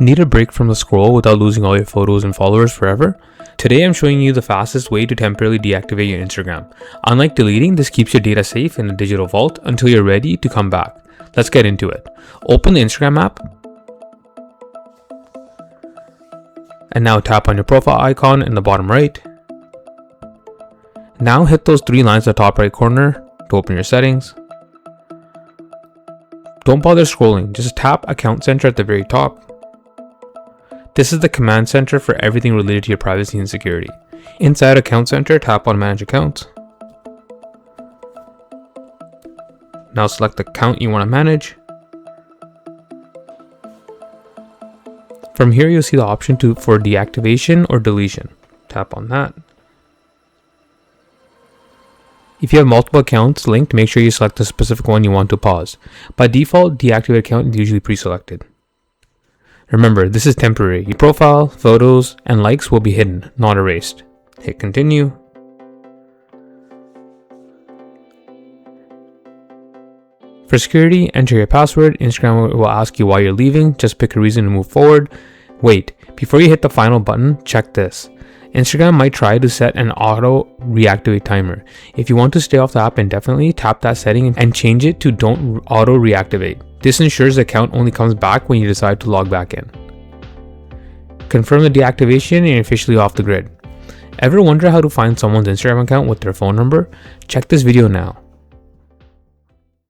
Need a break from the scroll without losing all your photos and followers forever? Today I'm showing you the fastest way to temporarily deactivate your Instagram. Unlike deleting, this keeps your data safe in a digital vault until you're ready to come back. Let's get into it. Open the Instagram app. And now tap on your profile icon in the bottom right. Now hit those three lines at the top right corner to open your settings. Don't bother scrolling, just tap Account Center at the very top. This is the command center for everything related to your privacy and security. Inside Account Center, tap on Manage Accounts. Now select the account you want to manage. From here, you'll see the option for deactivation or deletion. Tap on that. If you have multiple accounts linked, make sure you select the specific one you want to pause. By default, deactivate account is usually pre-selected. Remember, this is temporary. Your profile, photos, and likes will be hidden, not erased. Hit continue. For security, enter your password. Instagram will ask you why you're leaving. Just pick a reason to move forward. Wait, before you hit the final button, check this. Instagram might try to set an auto reactivate timer. If you want to stay off the app indefinitely, tap that setting and change it to don't auto reactivate. This ensures the account only comes back when you decide to log back in. Confirm the deactivation and you're officially off the grid. Ever wonder how to find someone's Instagram account with their phone number? Check this video now.